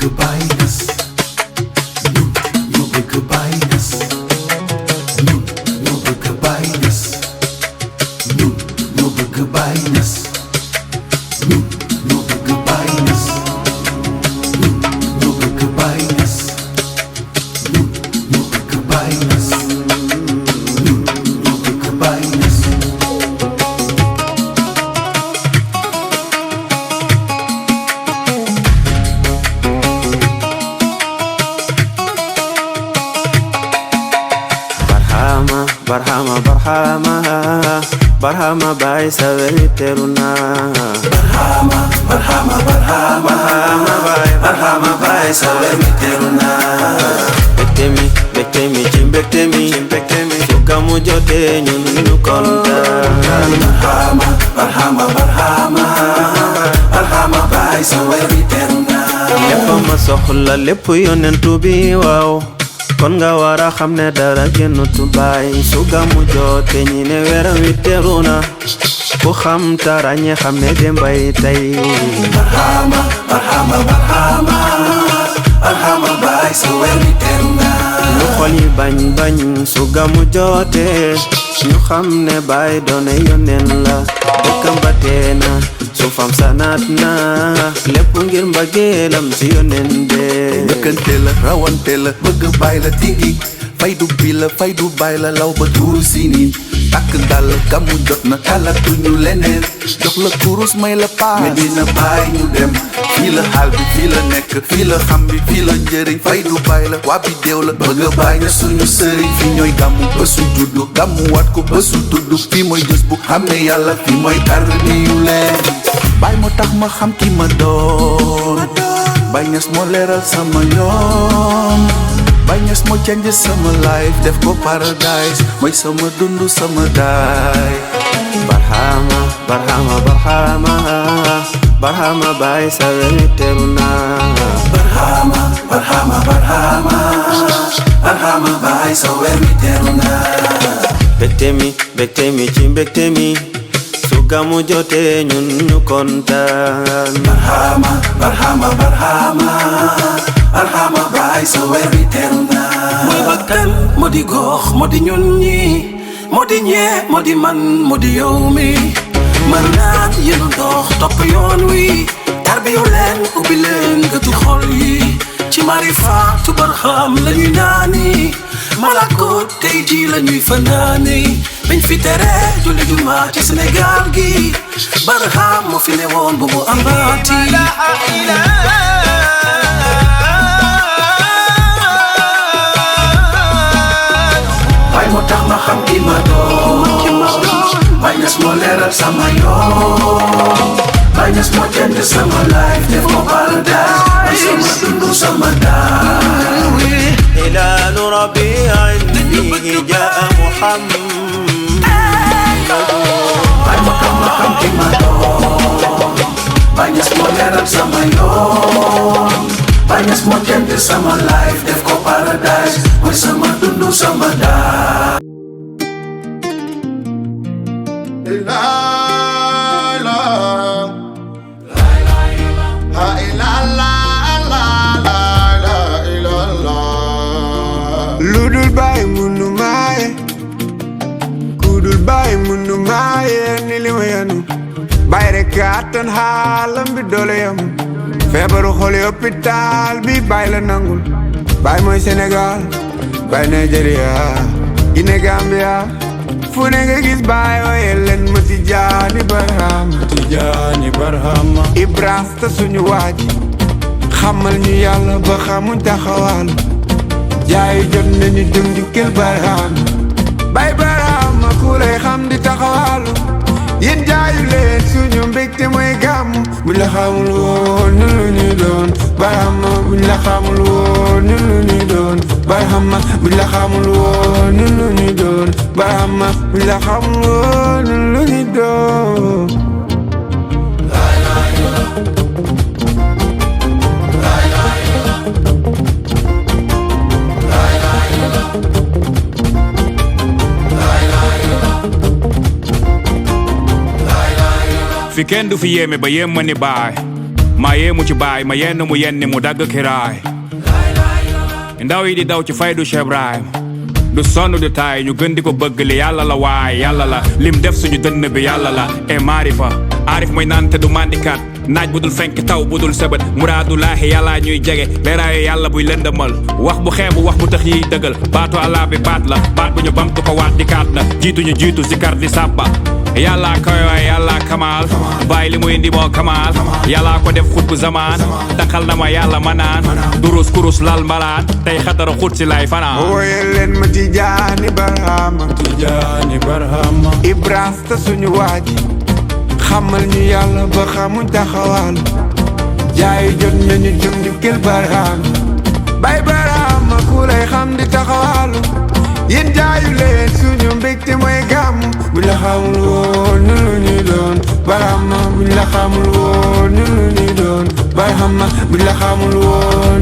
bëgg Baye Niass ñun ñoo bëgg Baye Niass ñun ñoo bëgg Baye Niass ñun ñoo bëgg Baye Niass ñun ñoo bëgg Baye Niass ñun ñoo bëgg Baye Niass ñun ñoo bëgg Baye Niass ñun ñoo bëgg Baye Niass. Barhama Baye saweli teruna Barhama Baye saweli teruna Bektemi Chimbectemi Gamou jote ñun ñu kontaan Barhama Baye saweli teruna lépp ma soxla lépp yonentu bi waaw kon nga wara xam ne dara génnutu Baye su Gamou jote ñi ne weeram wi teru na ku xam tara ñi xam ne dembay tey Barhama Baye saweli teruna ñu xol yi bañ su Gamou jote ñu xam ne Baye doone yonen la dëkkam ba teena su fam sanaat na lépp ngir mbaggeelam ci yonen de njëkkante la rawante la bëgg Baye la tigi faydu bi la faydu Baye la law ba tuuru sini takk dal Gamou jot na talatuñu leneen jox la kurus may la paas Medina Baye ñu dem fii la xaal bi fii la nekk fii la xam bi fii la njëriñ faydu Baye la waa bi déew la bëgg Baye na suñu sëriñ fii ñooy Gamou bésu juddu Gamou wat ko bésu tuddu fii mooy jës bu xam ne yàlla fii mooy tarbiyu leen Baye moo tax ma xam ki ma doon Baye Niass moo leeral sama yoon Baye Niass moo change sama life def ko paradise mooy sama dundu sama daay Barhama Baye saweli teruna Barhama Baye saweli teruna Bektemi Chimbectemi su Gamou jote ñun ñu kontaan Barhama Baye saweli teruna mooy bakkan moo di gox moo di ñun ñi moo di ñee moo di man moo di yow mi mën naa yéenu dox topp yoon wi tarbiyu leen ubbi leen gëtu xol yi ci marifaatu barham la ñuy naani malako tey ji la ñuy fanaani biñ fi tere julli juma ci Sénégal gi barham moo fi ne woon bu mu ambaati Baye moo tax ma xam ki ma doon Baye Niass moo leeral sama yoon Baye Niass moo change sama life def ko paradise mooy sama dundu sama daay hilalu rabi'in fihi jaa Muhammad Baye moo tax ma xam ki ma doon Baye Niass moo leeral sama yoon Baye Niass moo change sama life def ko paradise mooy sama dundu sama daay Ludul Baye munu maaye kudul Baye munu maaye ni li ma yanu Baye rek attan xaalam bi doole yam feebaru xol hôpital bi Baye la nangul Baye mooy Sénégal Baye Nigeria Guinée Gambia fu ne nga gis Baye ooye leen ma Tijaani Barhama Ibrasta suñu waaji xamal ñu yàlla ba xamuñ taxawal jaayu jot nañu dem di kel Barhama Baye Barhama ku lay xam di taxawalu yéen jaayu leen suñu mbégte mooy Gamou buñ la xamul woon ñun lu ñuy doon Barhama buñ la xamul woon ñun lu ñuy doon Barhama buñ la xamul woon ñun lu ñuy doon Barhama buñ la xamul woon ñun lu ñuy doon fi kenn du fi yéeme ba yéem ma ni Baye maa yéemu ci baay ma yenn mu yenni mu dagg kiraay ndaw yi di daw ci faydu Cheikh Ibrahim du sonn du taay ñu gën di ko bëgg li yàlla la waay yàlla la lim def suñu dënn bi yàlla la e maarifa aarif mooy naan te du mandikat naaj bu dul fenk taw bu dul sëbët muraadulaahi yàlla ñuy jege leeraayu yàlla buy lëndëmal wax bu xeebu wax bu tax yiy dëggal baatu allah bi baat la baat bu ñu bamtu ko waat di kaat la jiitu ñu jiitu zikar di sàbba yàlla koy waay yàlla kamaal bàyyi li muy indi moo kamaal yàlla ko def xut bu zamaan taxal na ma yàlla manaan durus kurus lal mbalaan tey xatara xut si lay fanaan wooye leen ma Tijaani Barhama Ibras ta suñu waaji xamal ñu yàlla ba xamuñ taxawal jaay jot nañu jëm di kel Barhama Baye Barhama ku lay xam di taxawal yéen jaayu leen suñu mbégte mooy Gamou buñ la xamul woon ñun lu ñuy doon Barhama buñ la xamul woon ñun lu ñuy doon Barhama buñ la xamul woon